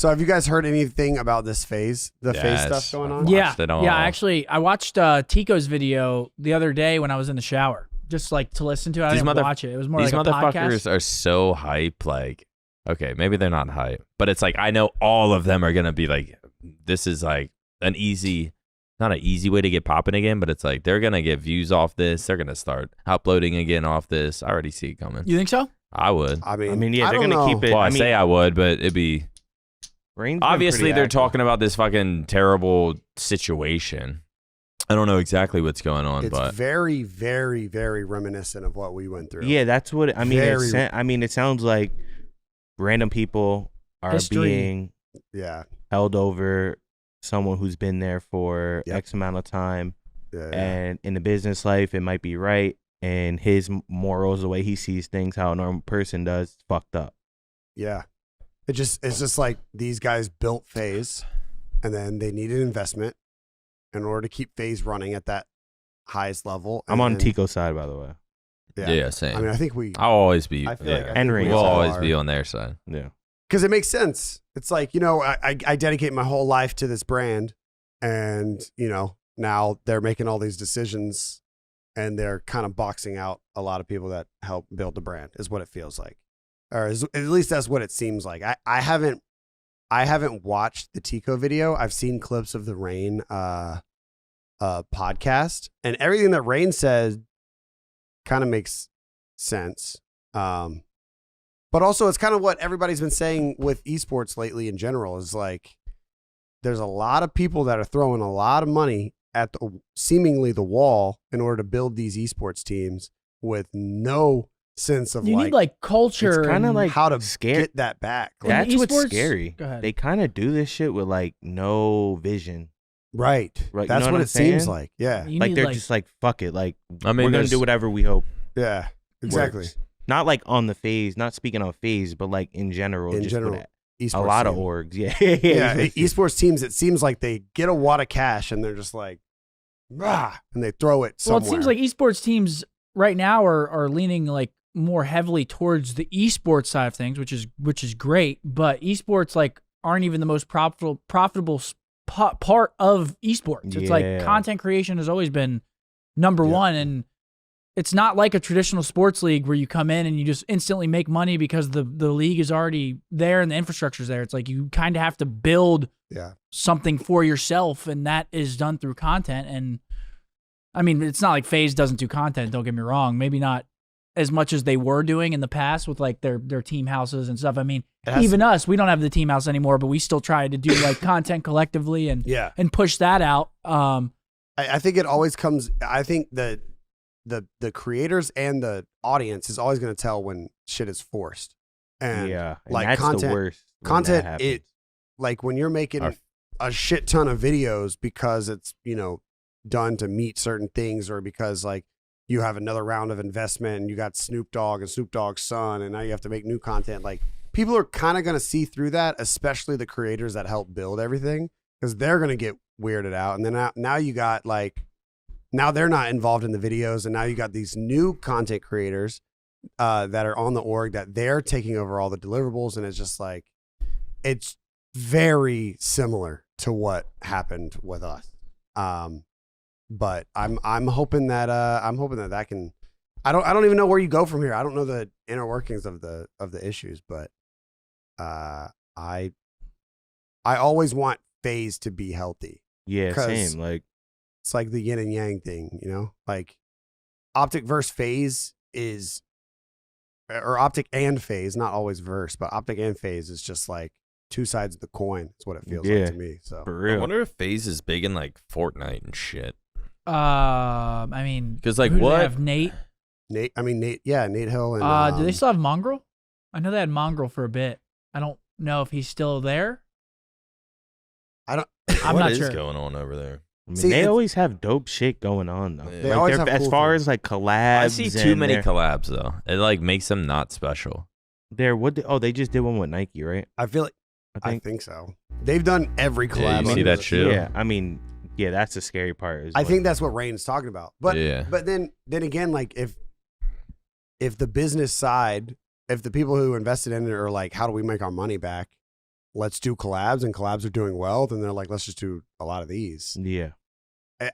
So have you guys heard anything about this FaZe, FaZe stuff going on? Yeah. Actually, I watched Tico's video the other day when I was in the shower, just like to listen to it. I didn't watch it. It was more like a podcast. These motherfuckers are so hype. Like, okay, maybe they're not hype, but it's like I know all of them are gonna be like, this is like an easy, not an easy way to get popping again, but it's like they're gonna get views off this. They're gonna start uploading again off this. I already see it coming. You think so? I would. I mean, yeah, they're gonna keep it. Well, I say I would, but it'd be. Obviously, they're talking about this fucking terrible situation. I don't know exactly what's going on, but it's very, very, very reminiscent of what we went through. Yeah, that's what I mean. It sounds like random people are being held over. Someone who's been there for X amount of time, and in the business life, it might be right, and his morals, the way he sees things, how a normal person does, fucked up. Yeah. It's just like these guys built FaZe, and then they needed investment in order to keep FaZe running at that highest level. I'm on Tico's side, by the way. Yeah, same. I mean, I think I'll always be. We'll always be on their side. Yeah, because it makes sense. It's like, I dedicate my whole life to this brand, and now they're making all these decisions, and they're kind of boxing out a lot of people that help build the brand. Is what it feels like. Or at least that's what it seems like. I haven't watched the Tico video. I've seen clips of the Rain podcast, and everything that Rain said kind of makes sense. But also it's kind of what everybody's been saying with esports lately in general is like there's a lot of people that are throwing a lot of money at seemingly the wall in order to build these esports teams with no sense of you need like culture, it's kind of like how to get that back. That's what's scary. They kind of do this shit with like no vision. Right. That's what it seems like. Yeah. Like they're just like, fuck it. Like, I mean, we're gonna do whatever we hope. Yeah. Exactly. Works. Not like on the FaZe, not speaking on FaZe, but like in general. A lot of orgs. Yeah. Esports teams, it seems like they get a wad of cash and they're just like, and they throw it somewhere. Well, it seems like esports teams right now are leaning like more heavily towards the esports side of things, which is great. But esports like aren't even the most profitable part of esports. It's like content creation has always been number one, and it's not like a traditional sports league where you come in and you just instantly make money because the league is already there and the infrastructure's there. It's like you kind of have to build something for yourself, and that is done through content. And I mean, it's not like FaZe doesn't do content, don't get me wrong. Maybe not as much as they were doing in the past with like their team houses and stuff. I mean, even us, we don't have the team house anymore, but we still try to do like content collectively and push that out. I think it always comes, I think the creators and the audience is always going to tell when shit is forced. And like that's content, the worst. It like when you're making a shit ton of videos because it's, done to meet certain things, or because like you have another round of investment and you got Snoop Dogg and Snoop Dogg's son, and now you have to make new content. Like people are kind of going to see through that, especially the creators that help build everything, because they're going to get weirded out. And then now you got like, now they're not involved in the videos, and now you got these new content creators that are on the org that they're taking over all the deliverables, and it's just like, it's very similar to what happened with us. But I'm hoping that that can. I don't even know where you go from here. I don't know the inner workings of the issues, but I always want FaZe to be healthy. Yeah, same. Like it's like the yin and yang thing, Like OpTic versus FaZe is, or OpTic and FaZe, not always verse, but OpTic and FaZe is just like two sides of the coin. That's what it feels like to me. So for real. I wonder if FaZe is big in like Fortnite and shit. I mean, because like who do what? They have Nate. Nate Hill and do they still have Mongrel? I know they had Mongrel for a bit. I don't know if he's still there. I'm what not is sure. going on over there? I mean, they always have dope shit going on though. Yeah. They always have as cool far things. as like collabs. I see too many collabs though. It like makes them not special. They just did one with Nike, right? I feel like I think so. They've done every collab. Yeah, you see that shit? Yeah, I mean, yeah, that's the scary part. I think that's what Rain's talking about. But but then again, like if the business side, if the people who invested in it are like, how do we make our money back? let's do collabs, and collabs are doing well, then they're like, let's just do a lot of these. Yeah.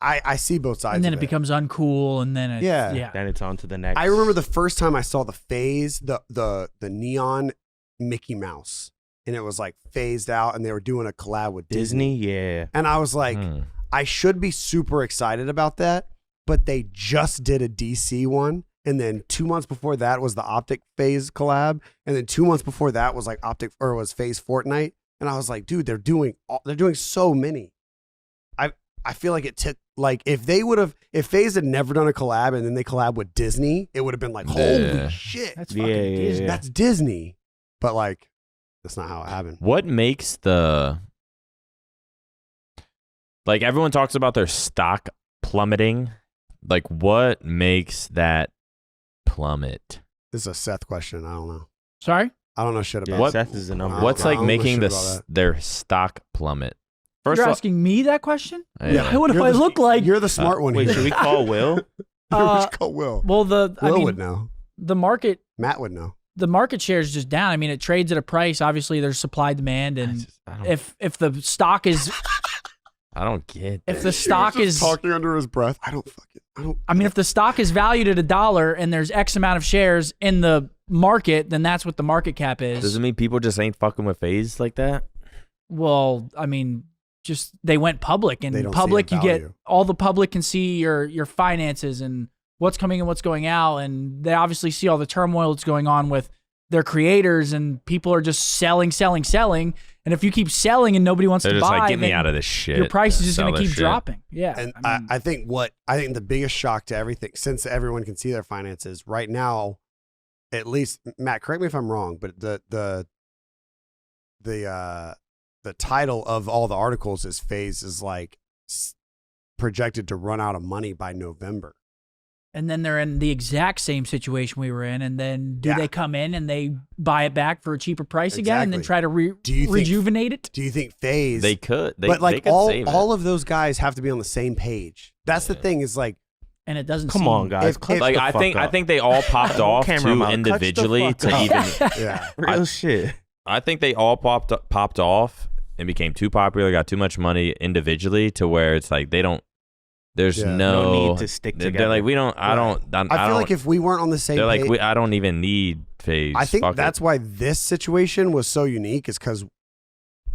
I see both sides. And then of it becomes uncool, and then yeah. Then it's on to the next. I remember the first time I saw the FaZe, the neon Mickey Mouse, and it was like phased out, and they were doing a collab with Disney. Yeah. And I was like, I should be super excited about that, but they just did a DC one. And then 2 months before that was the OpTic FaZe collab. And then 2 months before that was like was FaZe Fortnite. And I was like, dude, they're doing so many. I feel like it took, like, if FaZe had never done a collab and then they collab with Disney, it would have been like, holy shit. That's fucking Disney. That's Disney. But like, that's not how it happened. What makes like, everyone talks about their stock plummeting. Like, what makes that plummet? This is a Seth question. I don't know. Sorry? I don't know shit about what, Seth is a number. What's like making their stock plummet? First You're asking me that question? Yeah. What if I look like? You're the smart one. Wait, here. should we call Will? We should call Will. Well, Will would know. The market. Matt would know. The market share is just down. I mean, it trades at a price. Obviously, there's supply demand, and if the stock is, I don't get. If the stock is talking under his breath, I mean, if the stock is valued at $1 and there's X amount of shares in the market, then that's what the market cap is. Does it mean people just ain't fucking with FaZe like that? Well, I mean, just they went public, and public you get all the public can see your finances and what's coming and what's going out, and they obviously see all the turmoil that's going on with their creators, and people are just selling. And if you keep selling and nobody wants They're to just buy, like, get me out of this shit. Your price is just going to keep dropping. Yeah. And I think the biggest shock to everything, since everyone can see their finances right now, at least, Matt, correct me if I'm wrong, but the title of all the articles is FaZe is like projected to run out of money by November. And then they're in the exact same situation we were in. And then they come in and they buy it back for a cheaper price again and then try to rejuvenate it? Do you think FaZe? They could. But like they could all of those guys have to be on the same page. That's the thing is like. And it doesn't Come on, guys. Like I think they all popped off too individually to even. Real shit. I think they all popped off and became too popular, got too much money individually to where it's like they don't. There's no need to stick together. They're like, we don't. I feel like if we weren't on the same they're page, like, I don't even need FaZe. I think that's why this situation was so unique, is because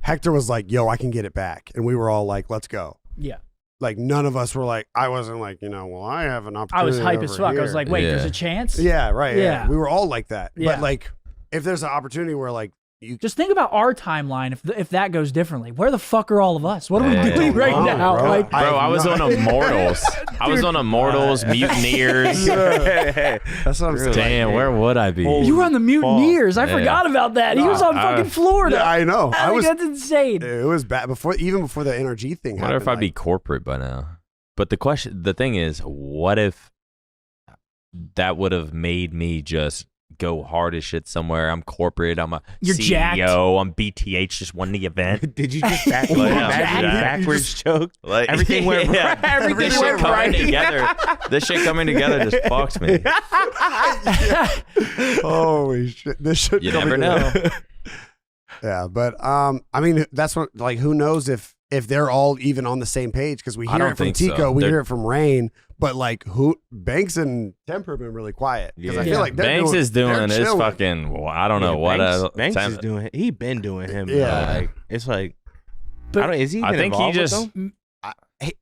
Hector was like, yo, I can get it back. And we were all like, let's go. Yeah. Like, none of us were like, I wasn't like, well, I have an opportunity. I was hype as fuck. Here. I was like, wait, there's a chance? Yeah, right. Yeah. We were all like that. Yeah. But like, if there's an opportunity where like, you just think about our timeline. If that goes differently, where the fuck are all of us? What are we doing right now? Bro. Like, I was on Immortals. I was on Immortals, Mutineers. That's what I'm saying. Damn, where would I be? You were on the Mutineers. I forgot about that. He was on fucking Florida. Yeah, I know. That's insane. It was bad even before the NRG thing happened. I wonder if I'd be corporate by now. But the thing is, what if that would have made me just go hard as shit somewhere? I'm corporate. I'm You're CEO. Jacked. I'm BTH. Just won the event. Did you just backwards choke? Like, everything went right. Everything went right together. This shit coming together just fucks me. Holy shit! This shit. You never know. Yeah, but I mean, that's what. Like, who knows if they're all even on the same page? Because we hear it from Tico, we hear it from Rain. But like, Banks and Temper have been really quiet, because I feel like Banks is doing his fucking. Well, I don't know what Banks is doing. He been doing him. Yeah, like, it's like. But is he? I think he just.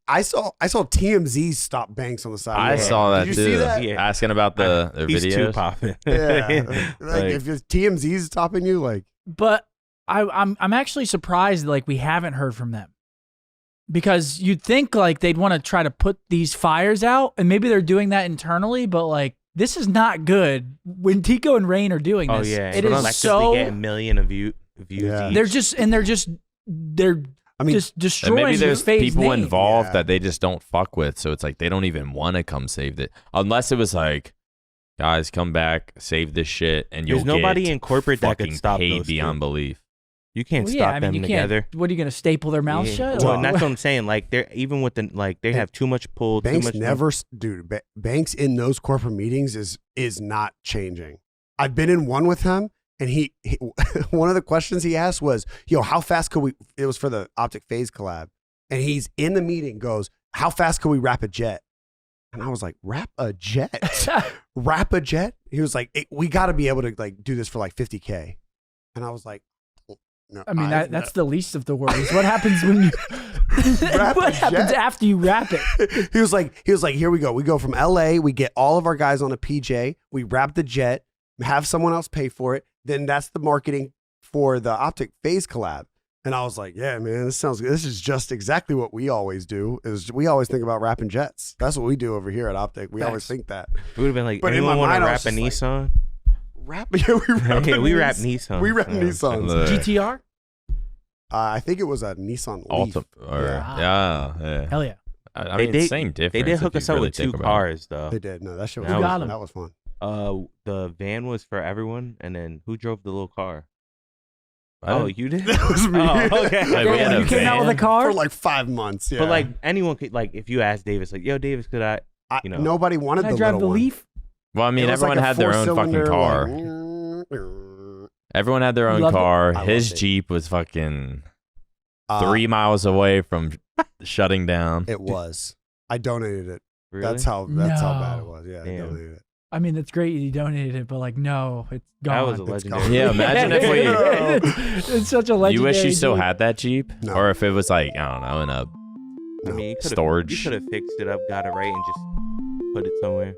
I saw TMZ stop Banks on the side. I saw that too. Did you see that? Yeah. Asking about their he's videos. Too popping. Yeah, like if TMZ's stopping you, like. But I'm actually surprised like we haven't heard from them. Because you'd think like they'd want to try to put these fires out, and maybe they're doing that internally, but like this is not good when Tico and Rain are doing this. Oh yeah, it is so. They get a million of views. Yeah. They're just destroying. And maybe there's people name. involved that they just don't fuck with, so it's like they don't even want to come save it, unless it was like, guys, come back, save this shit, and you'll there's nobody get in corporate that can stop paid those beyond belief. You can't stop them together. What are you gonna staple their mouths shut? Well, that's what I'm saying. Like they're even with the they have too much pull. Banks too much never, dude. Banks in those corporate meetings is not changing. I've been in one with him, And he one of the questions he asked was, "Yo, how fast could we?" It was for the OpTic FaZe collab, and he's in the meeting. Goes, "How fast could we wrap a jet?" And I was like, "Wrap a jet? Wrap a jet?" He was like, "We got to be able to like do this for like 50K." And I was like, "No." I mean, that's the least of the worries. What happens when you? What happens after you wrap it? He was like, "Here we go. We go from LA. We get all of our guys on a PJ. We wrap the jet. Have someone else pay for it. Then that's the marketing for the OpTic FaZe collab." And I was like, "Yeah, man, this sounds good. This is just exactly what we always do. We always think about wrapping jets. That's what we do over here at OpTic. We always think that." We would have been like, but anyone want to wrap a Nissan? Wrap? Yeah, we wrap Nissan. We wrap Nissans. GTR? I think it was a Nissan Leaf. Yeah. Hell yeah. I mean, same difference. They did hook us up with 2 cars, though. They did. No, that shit was fun. The van was for everyone, and then who drove the little car? You did? That was me. Oh, okay. Like, you came out with a car for like 5 months. Yeah. But like anyone could, like if you asked Davis, like, "Yo, Davis, could I?" Nobody wanted Can the I drive little the Leaf? Well, I mean, everyone had their own fucking car. Everyone had their own car. His Jeep was fucking 3 miles away from shutting down. It was. I donated it. Really? That's how bad it was. Yeah, I donated it. I mean, it's great you donated it, but like, no, it's gone. That was a legendary. Yeah, imagine if we. It's such a legendary. You wish you still had that Jeep, No. or if it was like, I don't know, in a I mean, storage. You could have fixed it up, got it right, and just put it somewhere.